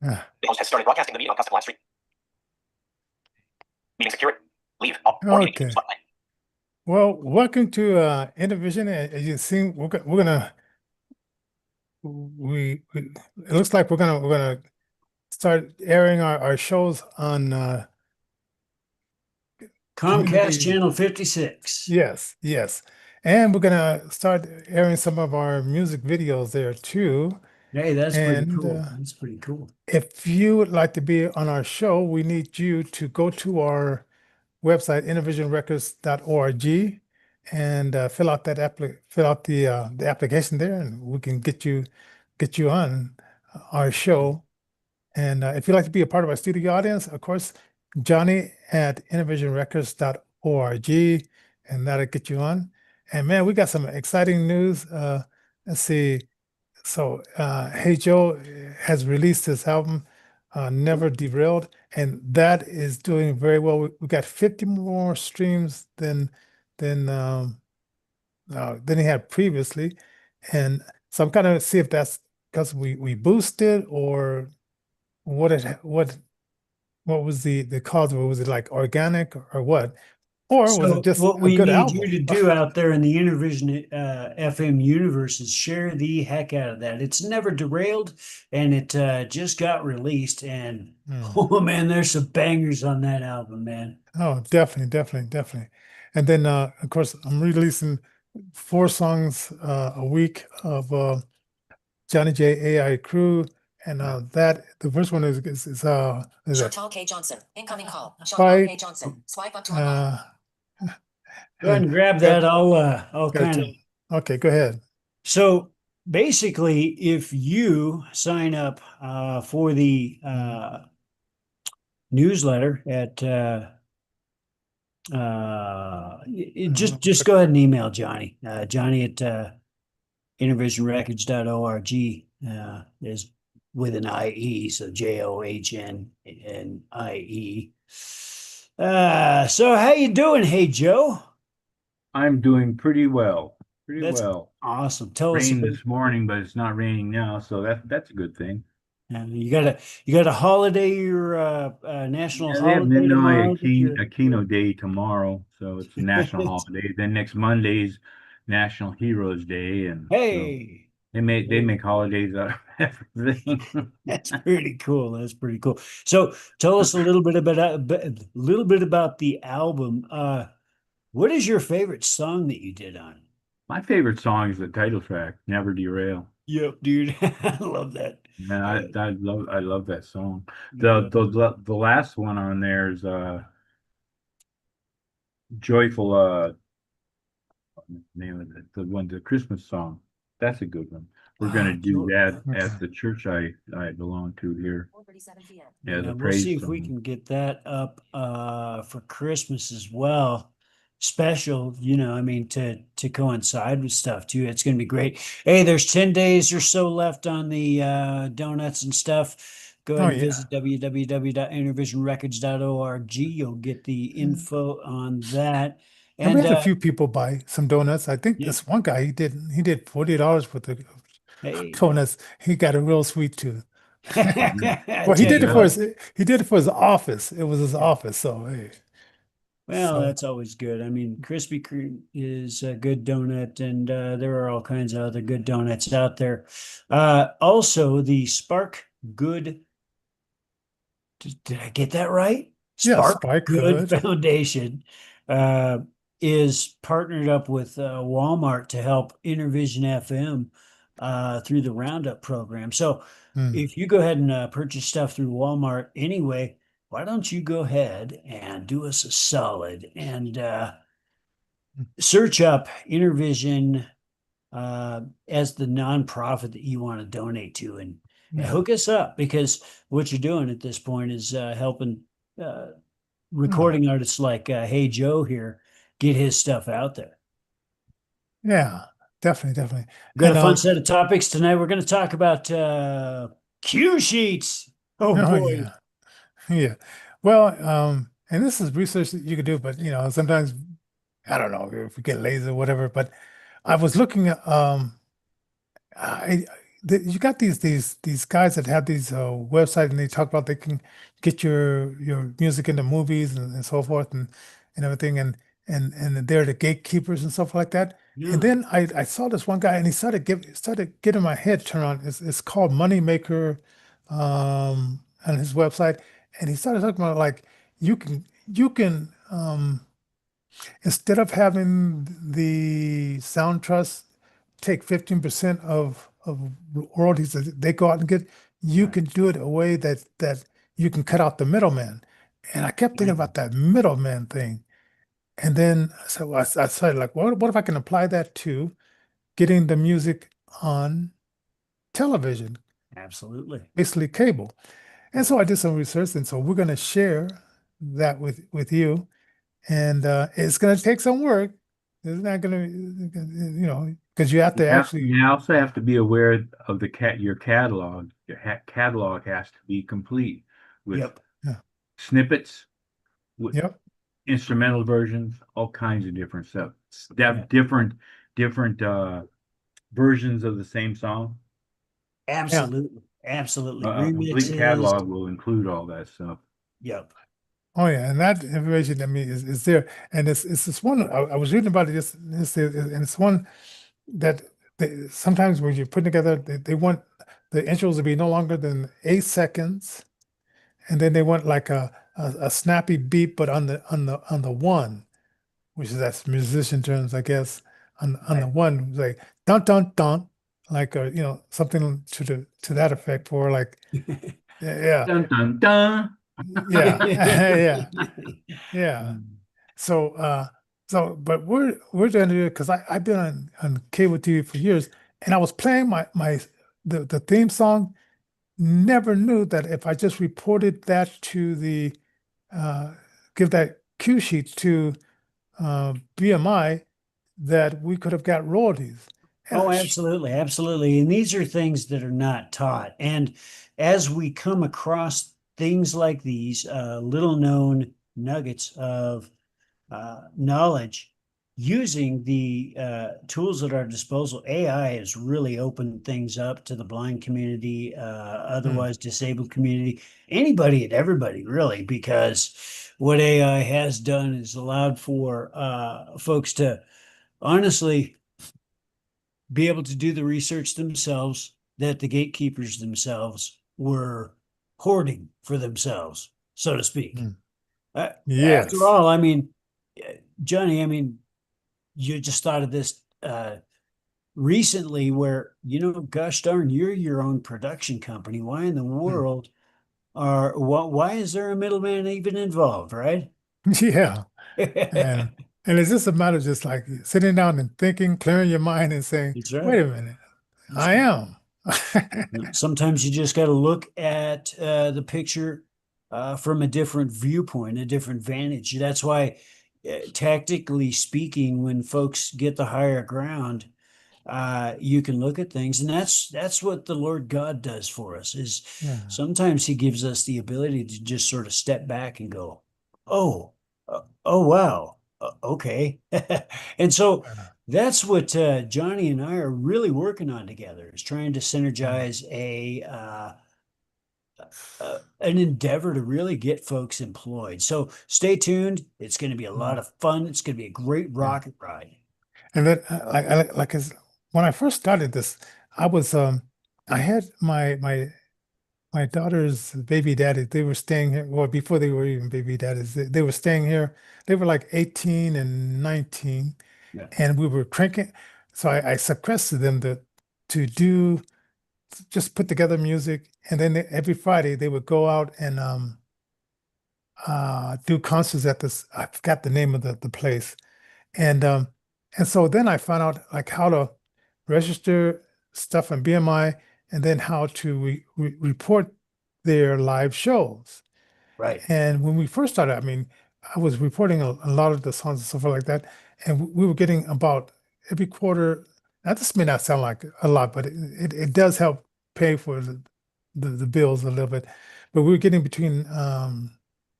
Ah, The host has started broadcasting the meeting on custom live stream. Meeting secure. Leave. More meeting. okay. Spotlight. Well, welcome to Innervision. As you see, we're gonna we it looks like we're gonna start airing our shows on Comcast community. Channel 56. Yes, yes, and we're gonna start airing some of our music videos there too. Hey, that's pretty And cool. That's pretty cool. if you would like to be on our show, we need you to go to our website, innervisionrecords.org, and fill out the application there, and we can get you on our show. And if you'd like to be a part of our studio audience, of course, Johnnie at innervisionrecords.org, and that'll get you on. And man, we got some exciting news. Let's see. So, Hey Joe has released his album, Never Derailed, and that is doing very well. We got 50 more streams than he had previously, and so I'm kind of see if that's because we boosted or what was the cause of it? Was it like organic or what? Or was it So, just what a we good need you album? to do out there in the Innervision FM universe is share the heck out of that. It's never derailed, and it just got released. And Hmm. oh man, there's some bangers on that album, man. Oh, definitely, definitely, definitely. And then of course I'm releasing 4 songs a week of Johnny J AI Crew. And that the first one is a Chantal K. Johnson. Incoming call. Chantal K. fight. Johnson. Swipe up to unlock. Go ahead and grab Got- that. I'll gotta kind of. okay, go ahead. So basically, if you sign up for the newsletter at just go ahead and email Johnny. Johnny at innervisionrecords.org is with an IE, so JOHNNIE. So how you doing, Hey Joe? I'm doing pretty well. Pretty That's well. awesome. Tell us a Rained bit. this morning, but it's not raining now, so that's a good thing. You got a holiday or national Yeah, they have holiday tomorrow? a Kino Day tomorrow, so it's a national holiday. Then next Monday's National Heroes Day, and so Hey, they make holidays out of everything. that's pretty cool. That's pretty cool. So tell us a little bit about the album. What is your favorite song that you did on? My favorite song is the title track, "Never Derail." Yep, dude. I love that. Man, I love that song. The last one on there is joyful name of it, the Christmas song. That's a good one. We're gonna do that at the church I belong to here. 4:37 p.m. Yeah, the We'll praise see if we song. can get that up for Christmas as well. Special, I mean, to coincide with stuff too. It's gonna be great. Hey, there's 10 days or so left on the donuts and stuff. Go ahead Oh and yeah. visit www.innervisionrecords.org. You'll get the info on that. And we And had a few people buy some donuts. I think yeah, this one guy he did $40 worth of hey. donuts. He got a real sweet tooth. I Well, tell you what. he did it for his office. It was his office. So hey, Well, so that's always good. I mean, Krispy Kreme is a good donut, and there are all kinds of other good donuts out there. Also, the Spark Good, did I get that right? yeah, Spark Spike Good Hood. Foundation uh, is partnered up with Walmart to help Innervision FM through the Roundup program. So Hmm. if you go ahead and purchase stuff through Walmart anyway, why don't you go ahead and do us a solid and search up Innervision as the nonprofit that you want to donate to, and Yeah. hook us up, because what you're doing at this point is helping recording artists like Hey Joe here get his stuff out there. Yeah, definitely, definitely. We've got And a fun set of topics tonight. We're going to talk about cue sheets. Oh oh boy. yeah, yeah. Well, and this is research that you could do, but sometimes I don't know if we get lazy or whatever. But I was looking at I you got these guys that have these websites, and they talk about they can get your music into movies and so forth and everything, and they're the gatekeepers and stuff like that. Yeah. And then I saw this one guy, and he started getting my head turned on. It's called Moneymaker, on his website, and he started talking about like you can instead of having the sound trust take 15% of royalties that they go out and get, you Right. can do it a way that you can cut out the middleman. And I kept thinking Right. about that middleman thing. And then so I started like, what if I can apply that to getting the music on television, Absolutely. basically cable? And so I did some research, and so we're going to share that with you. And it's going to take some work. It's not going to, because you have to actually. You also have to be aware of your catalog. Your catalog has to be complete with Yep. snippets, with Yep. instrumental versions, all kinds of different stuff. Yeah. Different versions of the same song. Absolutely. Absolutely. A complete Remixes. catalog will include all that stuff. Yep. Oh yeah, and that information, I mean, is there, and it's this one I was reading about it. And it's one that sometimes when you're putting together, they want the intros to be no longer than 8 seconds, and then they want like a snappy beat, but on the one, which is that's musician terms, I guess. On the Right. one, like dun dun dun, like something to that effect for like yeah Dun dun dun. yeah yeah. Yeah. So but we're gonna do it because I've been on cable TV for years, and I was playing the theme song. Never knew that if I just reported that to the give that cue sheet to BMI, that we could have got royalties. And Oh, absolutely. Absolutely. And these are things that are not taught. And as we come across things like these, little known nuggets of knowledge, using the tools at our disposal, AI has really opened things up to the blind community, otherwise disabled community, anybody and everybody, really, because what AI has done is allowed for folks to honestly be able to do the research themselves that the gatekeepers themselves were hoarding for themselves, so to speak. Yes. After all, I mean, Johnny, I mean, you just thought of this recently where, gosh darn, you're your own production company. Why in the world why is there a middleman even involved, right? Yeah. And it's just a matter of just like sitting down and thinking, clearing your mind and saying, That's right. wait a minute, That's I right. am. Sometimes you just got to look at the picture from a different viewpoint, a different vantage. That's why, tactically speaking, when folks get the higher ground, you can look at things, and that's what the Lord God does for us. Is Yeah. sometimes He gives us the ability to just sort of step back and go, "Oh, oh wow, okay," and so. That's what Johnny and I are really working on together, is trying to synergize an endeavor to really get folks employed. So stay tuned. It's going to be a lot of fun. It's going to be a great rocket ride. And then when I first started this, I had my daughter's baby daddy. They were staying here. Well, before they were even baby daddies, they were staying here. They were like 18 and 19. Yeah. And we were cranking. So I sequestered them to just put together music. And then every Friday they would go out and do concerts at this, I forgot the name of the place. And so then I found out like how to register stuff on BMI, and then how to report their live shows. Right. And when we first started, I mean, I was reporting a lot of the songs and stuff like that, and we were getting about every quarter. Now, this may not sound like a lot, but it does help pay for the bills a little bit. But we were getting between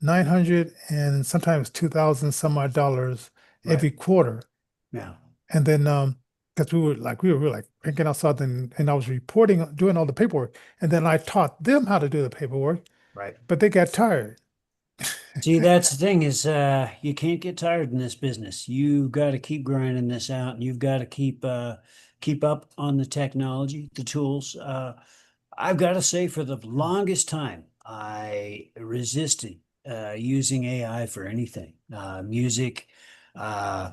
900 and sometimes 2,000 some odd dollars every quarter. Yeah. And then because we were like picking out something, and I was reporting, doing all the paperwork, and then I taught them how to do the paperwork, Right. but they got tired. See, that's the thing is you can't get tired in this business. You got to keep grinding this out, and you've got to keep up on the technology, the tools. I've got to say, for the longest time, I resisted using AI for anything, music, uh,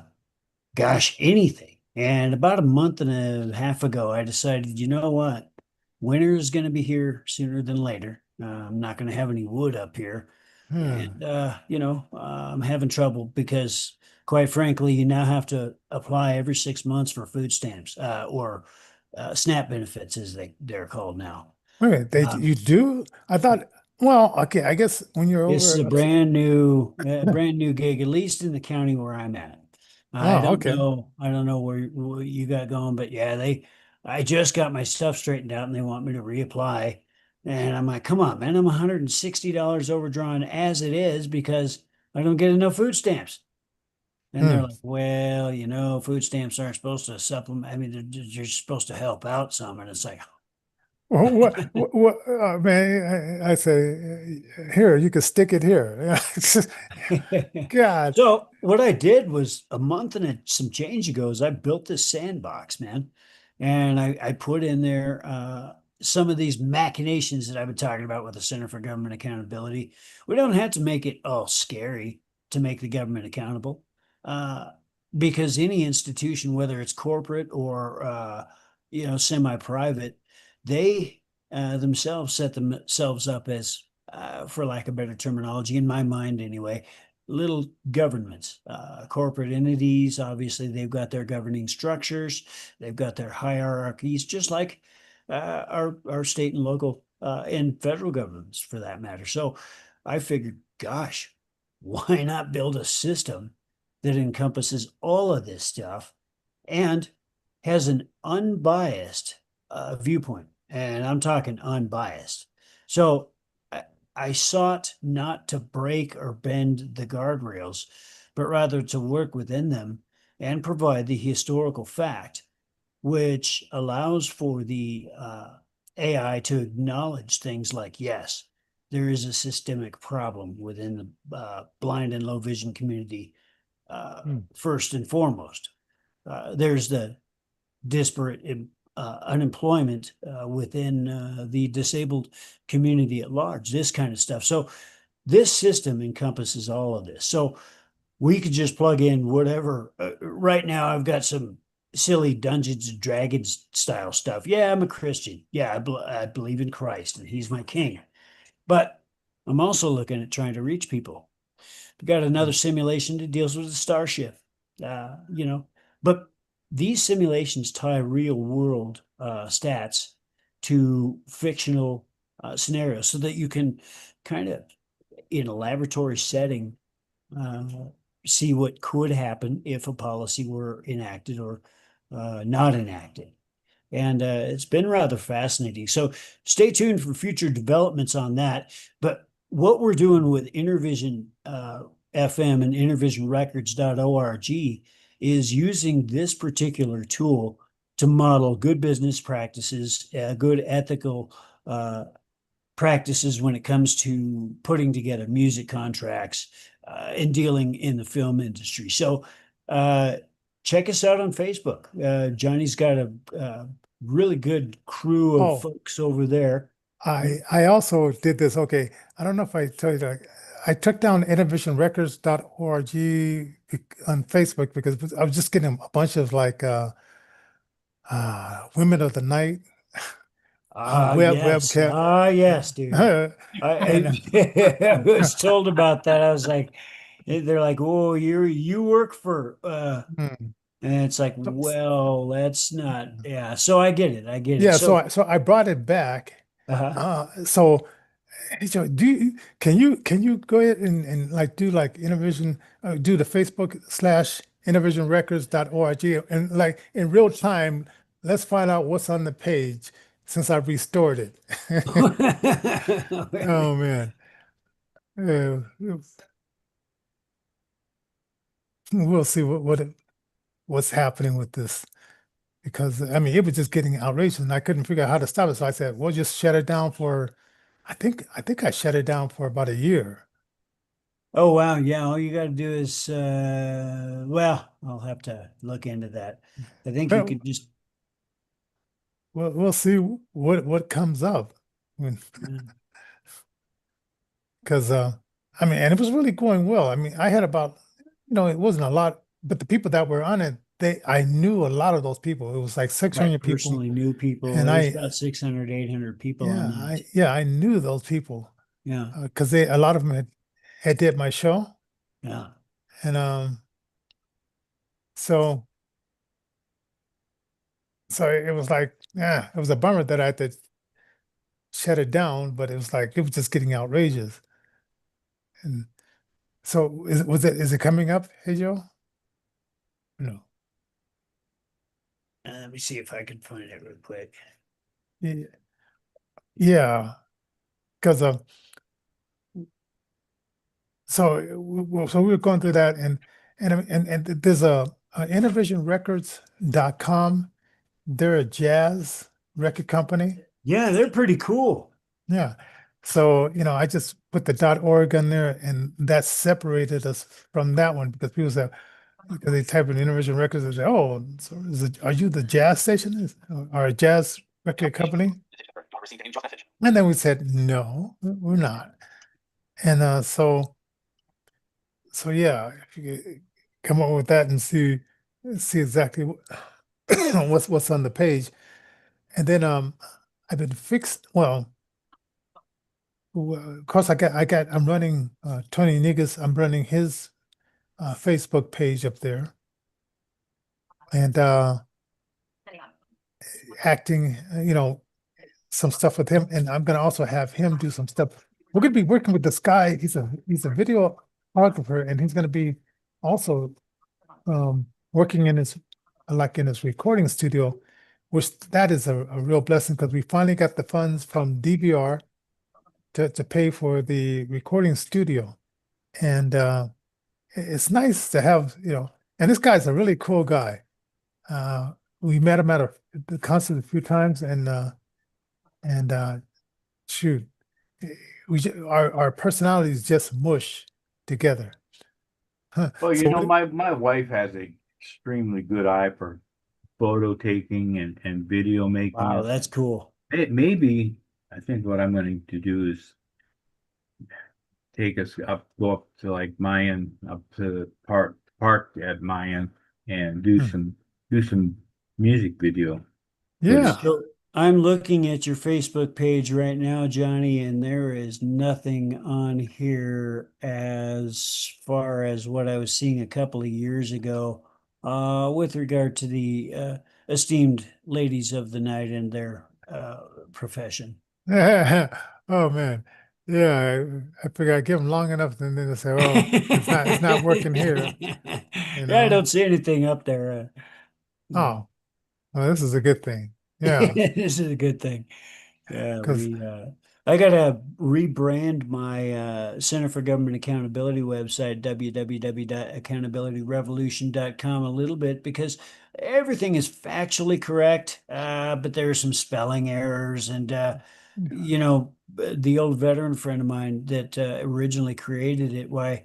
gosh, anything. And about a month and a half ago, I decided, you know what? Winter is going to be here sooner than later. I'm not going to have any wood up here. Hmm. And, I'm having trouble because, quite frankly, you now have to apply every 6 months for food stamps or SNAP benefits, as they're called now. Wait, Um, you do? I thought, well, okay, I guess when you're This is over, a brand new gig, at least in the county where I'm at. oh, okay. I don't know where you got going, but yeah, I just got my stuff straightened out and they want me to reapply. And I'm like, come on, man, I'm $160 overdrawn as it is because I don't get enough food stamps. And they're Hmm. like, well, food stamps aren't supposed to supplement. I mean, you're supposed to help out some. And it's like, Well, man, I say, here, you can stick it here. God. So what I did was a month and some change ago is I built this sandbox, man. And I put in there some of these machinations that I've been talking about with the Center for Government Accountability. We don't have to make it all scary to make the government accountable. Uh, because any institution, whether it's corporate or semi-private, they themselves set themselves up as for lack of better terminology, in my mind anyway, little governments, corporate entities. Obviously, they've got their governing structures, they've got their hierarchies, just like our state and local and federal governments, for that matter. So, I figured, gosh, why not build a system that encompasses all of this stuff and has an unbiased viewpoint? And I'm talking unbiased. So I sought not to break or bend the guardrails, but rather to work within them and provide the historical fact, which allows for the AI to acknowledge things like, yes, there is a systemic problem within the blind and low vision community, first and foremost. There's the disparate unemployment within the disabled community at large, this kind of stuff. So this system encompasses all of this. So we could just plug in whatever. Right now, I've got some silly Dungeons and Dragons style stuff. Yeah, I'm a Christian. Yeah, I believe in Christ and he's my king. But I'm also looking at trying to reach people. We've got another simulation that deals with the starship, but these simulations tie real world stats to fictional scenarios so that you can kind of, in a laboratory setting, uh, see what could happen if a policy were enacted or not enacted. And it's been rather fascinating. So stay tuned for future developments on that. But what we're doing with Innervision FM and InnervisionRecords.org is using this particular tool to model good business practices, good ethical practices when it comes to putting together music contracts and dealing in the film industry. So check us out on Facebook. Johnny's got a really good crew of folks over there. I also did this. Okay, I don't know if I told you that. I took down innervisionrecords.org on Facebook because I was just getting a bunch of like women of the night Yes. webcam. Yes, dude. And I was told about that. I was like, they're like, oh, you work for hmm. and it's like, well, that's not, yeah. So I get it. I get it. Yeah, So, so I brought it back. uh-huh. So hey, Joe, can you go ahead and like do like Innervision, do the Facebook/InnervisionRecords.org and like in real time, let's find out what's on the page since I've restored it. Oh man. Uh, we'll see what's happening with this. because I mean it was just getting outrageous, and I couldn't figure out how to stop it. So I said, "We'll just shut it down for." I think I shut it down for about a year. Oh wow, yeah. All you got to do is, well, I'll have to look into that. I think you But could just. we'll see what comes up when because I mean, and it was really going well. I mean, I had about it wasn't a lot, but the people that were on it, I knew a lot of those people. It was like I 600 people, personally knew people. and There's about 600, 800 people on that. I knew those people Yeah, because a lot of them had did my show, yeah. and so it was like, yeah, it was a bummer that I had to shut it down, but it was like it was just getting outrageous. And so is it coming up, hey Joe? No. Let me see if I can find it real quick. Yeah, yeah, because so we were going through that, and there's a InnervisionRecords.com. They're a jazz record company. Yeah, they're pretty cool. Yeah. So, I just put the .org on there, and that separated us from that one because people say, because they type in Innervision Records and say, "Oh, so are you the jazz station or a jazz record company?" You have received a new job message. And then we said, "No, we're not." And so yeah, if you could come up with that and see exactly what's on the page, and then I've been fixed. Well, of course, I'm running Tony Niggas. I'm running his Facebook page up there, and acting, some stuff with him, and I'm gonna also have him do some stuff. We're gonna be working with this guy. He's a videographer, and he's gonna be also working in his recording studio, which that is a real blessing because we finally got the funds from DVR to pay for the recording studio. And it's nice to have, and this guy's a really cool guy. We met him at the concert a few times, and shoot, our personalities just mush together. Well, So my wife has a extremely good eye for photo taking and video making. Wow, that's cool. Maybe I think what I'm going to do is take us go up to like Mayan, up to the park at Mayan, and do some music video. yeah. So I'm looking at your Facebook page right now, Johnny, and there is nothing on here as far as what I was seeing a couple of years ago with regard to the esteemed ladies of the night and their profession. Oh man. Yeah, I figure I give them long enough and then they say, "Oh, it's not working here." Yeah, I don't see anything up there. Oh, well, this is a good thing. Yeah, This is a good thing. Yeah, because I gotta rebrand my Center for Government Accountability website, www.accountabilityrevolution.com, a little bit because everything is factually correct, but there are some spelling errors. And the old veteran friend of mine that originally created it, why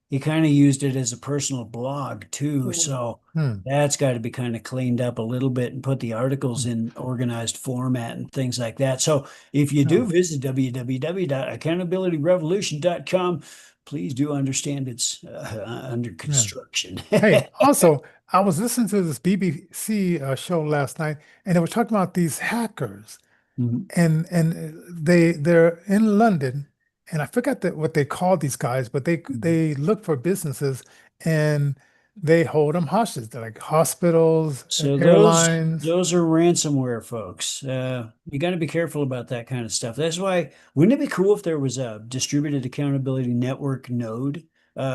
he kind of used it as a personal blog too. So that's got to be kind of cleaned up a little bit and put the articles in organized format and things like that. So if you do visit www.accountabilityrevolution.com, please do understand it's under construction. Hey, also, I was listening to this BBC show last night, and they were talking about these hackers, Mhm. and they're in London, and I forgot what they call these guys, but they look for businesses and they hold them hostage. They're like hospitals, So airlines. those are ransomware folks. You got to be careful about that kind of stuff. That's why, wouldn't it be cool if there was a distributed accountability network node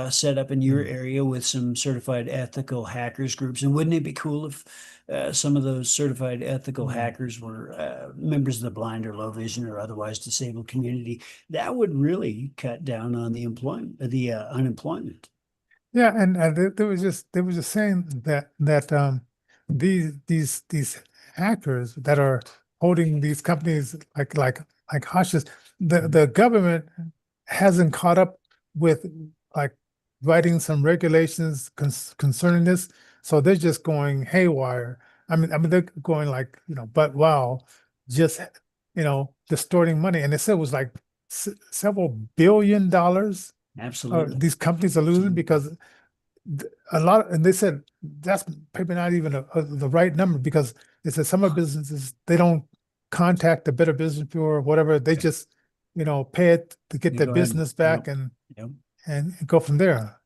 set up in your area with some certified ethical hackers groups? And wouldn't it be cool if some of those certified ethical hackers were members of the blind or low vision or otherwise disabled community? That would really cut down on the unemployment. Yeah, and they were just saying that these hackers that are holding these companies like hostage, the government hasn't caught up with like writing some regulations concerning this, so they're just going haywire. I mean they're going like, but wow, just distorting money, and they said it was like several $billion Absolutely. these companies are losing because a lot, and they said that's maybe not even the right number, because they said some of businesses, they don't contact the Better Business Bureau or whatever. They just, pay it to get You their go ahead. business back Yep. and Yep. go from there.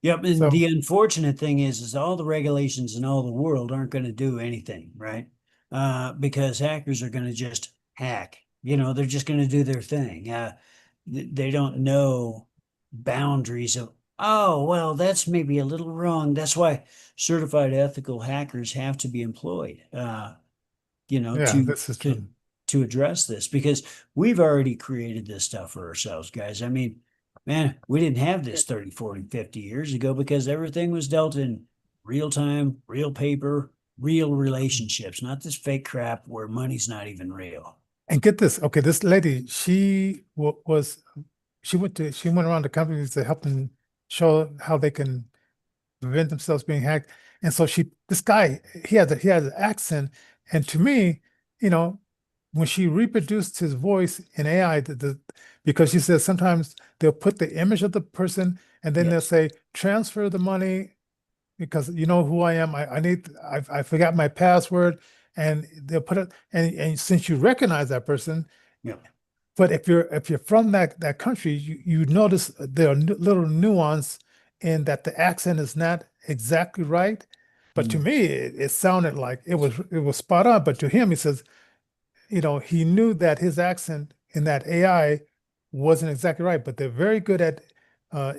Yep. And So- the unfortunate thing is all the regulations in all the world aren't going to do anything, right? Because hackers are going to just hack. They're just going to do their thing. They don't know boundaries of, oh, well, that's maybe a little wrong. That's why certified ethical hackers have to be employed, Yeah, to this is true. to address this, because we've already created this stuff for ourselves, guys. I mean, man, we didn't have this 30, 40, 50 years ago because everything was dealt in real time, real paper, real relationships, not this fake crap where money's not even real. And get this, okay, this lady, she went around the companies to help them show how they can prevent themselves being hacked. And so this guy, he had an accent, and to me, when she reproduced his voice in AI, because she says sometimes they'll put the image of the person and then they'll Yes. say transfer the money because you know who I am. I forgot my password, and they'll put it, and since you recognize that person, Yeah. but if you're from that country, you notice there are little nuance in that the accent is not exactly right. But to me, it sounded like it was spot on. But to him, he says, he knew that his accent in that AI wasn't exactly right. But they're very good at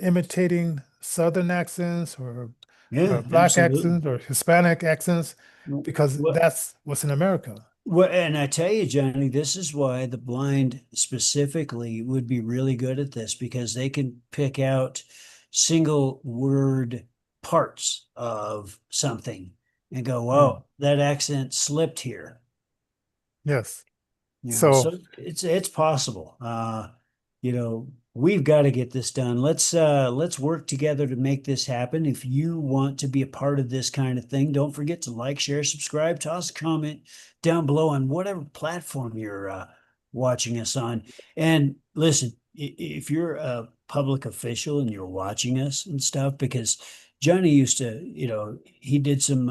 imitating Southern accents or Yeah, Black absolutely. accents or Hispanic accents, because Well- that's what's in America. Well, and I tell you, Johnny, this is why the blind specifically would be really good at this, because they can pick out single word parts of something and go, "Whoa, that accent slipped here." Yes. So So it's possible. We've got to get this done. Let's work together to make this happen. If you want to be a part of this kind of thing, don't forget to like, share, subscribe, toss a comment down below on whatever platform you're watching us on. And listen, if you're a public official and you're watching us and stuff, because Johnny used to, he did some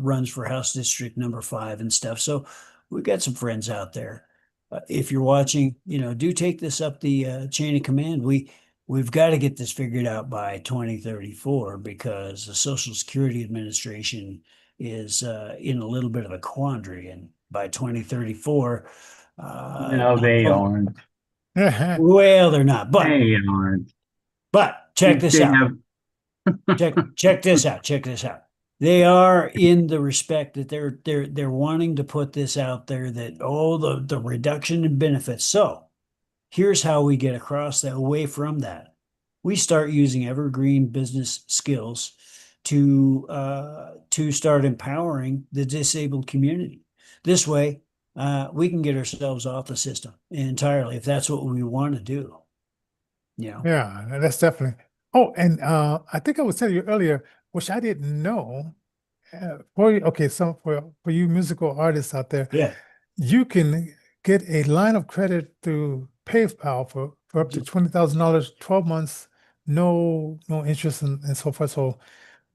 runs for House District number 5 and stuff. So we've got some friends out there. If you're watching, do take this up the chain of command. We've got to get this figured out by 2034, because the Social Security Administration is in a little bit of a quandary, and by 2034, No, they aren't. well, they're not, but They aren't. check this They out. have- Check this out. Check this out. They are in the respect that they're wanting to put this out there that, the reduction in benefits. So here's how we get across that, away from that. We start using evergreen business skills to start empowering the disabled community. This way, we can get ourselves off the system entirely if that's what we want to do. Yeah, that's definitely. Oh, and I think I was telling you earlier, which I didn't know. So for you musical artists out there, Yeah. you can get a line of credit through PayPal for up to $20,000, 12 months, no interest and so forth. So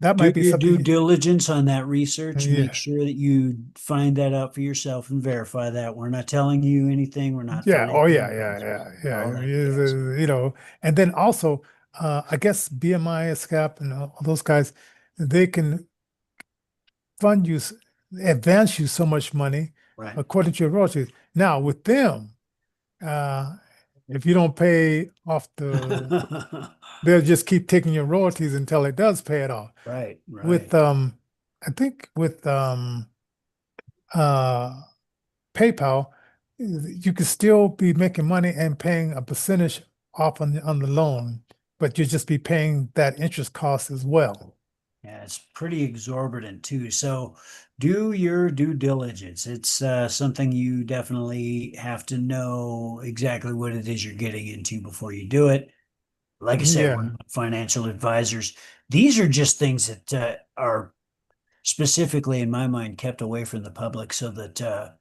that Do might be your due something. diligence on that research. Yeah. Make sure that you find that out for yourself and verify that. We're not telling you anything. We're not. Yeah. filling Oh, you yeah, in. yeah. All that jazz. And then also, I guess BMI, SCAP, and all those guys, they can fund you, advance you so much money Right. according to your royalties. Now with them, if you don't pay off they'll just keep taking your royalties until it does pay it off. Right. With I think with PayPal, you could still be making money and paying a percentage off on the loan, but you just be paying that interest cost as well. Yeah, it's pretty exorbitant too. So do your due diligence. It's something you definitely have to know exactly what it is you're getting into before you do it. Like I said, we're Yeah. not financial advisors. These are just things that are specifically, in my mind, kept away from the public so that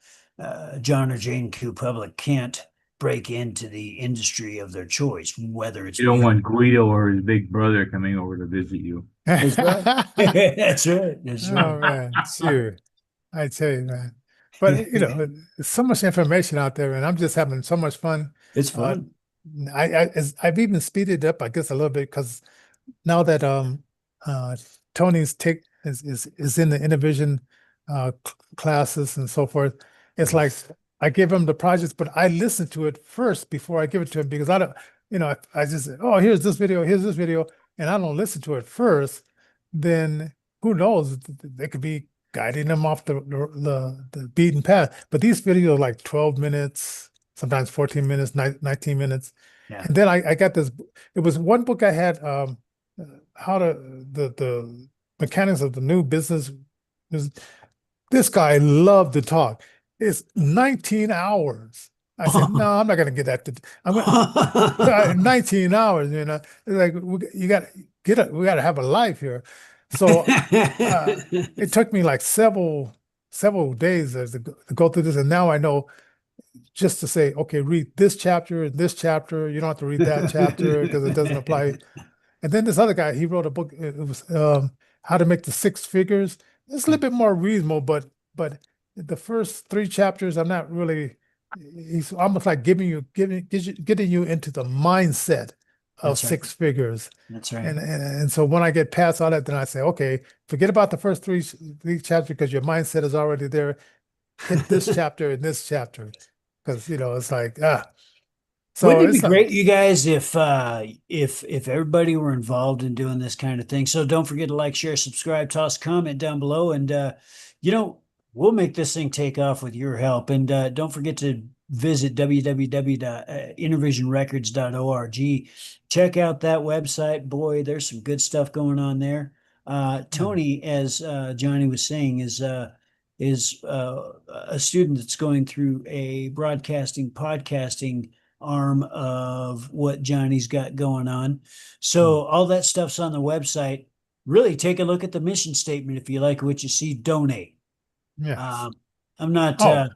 John or Jane Q public can't break into the industry of their choice, whether it's You don't music. want Guido or his big brother coming over to visit you. That's right. That's right. That's Oh right. man, shoot. I tell you, man. But there's so much information out there, and I'm just having so much fun. It's Uh, fun. I've even speeded up, I guess, a little bit because now that uh Tony's take is in the Innervision classes and so forth, it's like I give him the projects, but I listen to it first before I give it to him because I don't, I just say, oh, here's this video, and I don't listen to it first, then who knows? They could be guiding them off the beaten path. But these videos are like 12 minutes, sometimes 14 minutes, 19 minutes. Yeah. And then I got this, it was one book I had, how to, the mechanics of the new business. This guy loved to talk. It's 19 hours. I said, no, I'm not going to get that. I'm going 19 hours, It's like, you got we got to have a life here. So it took me like several days to go through this. And now I know just to say, okay, read this chapter and this chapter. You don't have to read that chapter because it doesn't apply. And then this other guy, he wrote a book. It was How to Make the Six Figures. It's a little bit more reasonable, but the first 3 chapters, I'm not really. He's almost like getting you into the mindset of That's right. 6 figures. That's right. And so when I get past all that, then I say, okay, forget about the first three chapters because your mindset is already there. Hit this chapter and this chapter because it's like So Wouldn't it be it's great, you guys, if everybody were involved in doing this kind of thing? So don't forget to like, share, subscribe, toss a comment down below, and we'll make this thing take off with your help. And don't forget to visit www.innervisionrecords.org. Check out that website. Boy, there's some good stuff going on there. Tony, as Johnny was saying, is a student that's going through a podcasting arm of what Johnny's got going on. So all that stuff's on the website. Really take a look at the mission statement. If you like what you see, donate. yes. I'm not, Oh.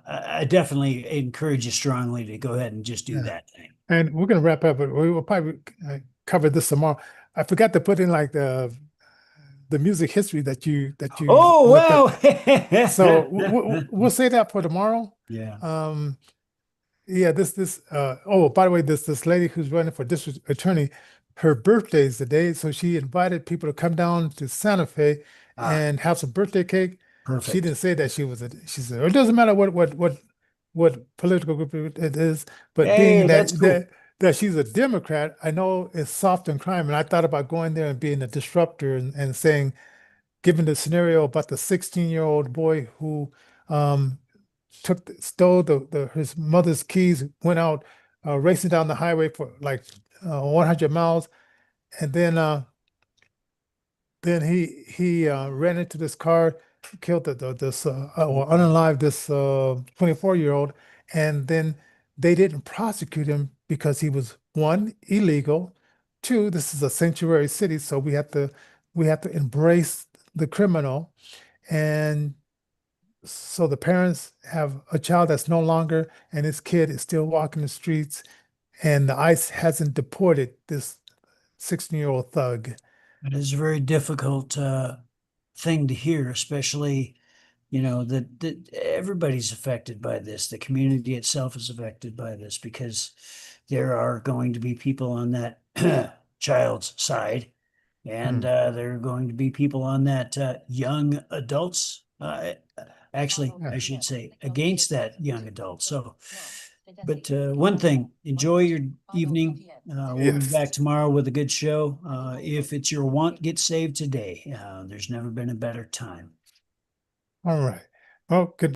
I definitely encourage you strongly to go ahead and just do that thing. And we're going to wrap up, but we will probably cover this tomorrow. I forgot to put in like the music history that you Oh, looked wow. up. So we'll say that for tomorrow. Yeah. Yeah, oh, by the way, this lady who's running for district attorney, her birthday is the day, so she invited people to come down to Santa Fe and have some birthday cake. Perfect. She didn't say that she said it doesn't matter what political group it is, but Hey, being that's cool. that she's a Democrat, I know it's soft in crime, and I thought about going there and being a disruptor and saying, given the scenario about the 16-year-old boy who stole his mother's keys, went out racing down the highway for like 100 miles, and then he ran into this car, killed this or unalived this 24-year-old, and then they didn't prosecute him because he was, one, illegal, two, this is a sanctuary city, so we have to embrace the criminal, and so the parents have a child that's no longer, and his kid is still walking the streets, and the ICE hasn't deported this 16-year-old thug. It is a very difficult thing to hear, especially, that everybody's affected by this. The community itself is affected by this because there are going to be people on that child's side, and there are going to be people on that young adults. Actually, I should say against that young adult. So, but one thing, enjoy your evening. We'll be Yes. back tomorrow with a good show. If it's your want, get saved today. There's never been a better time. All right. Well, good.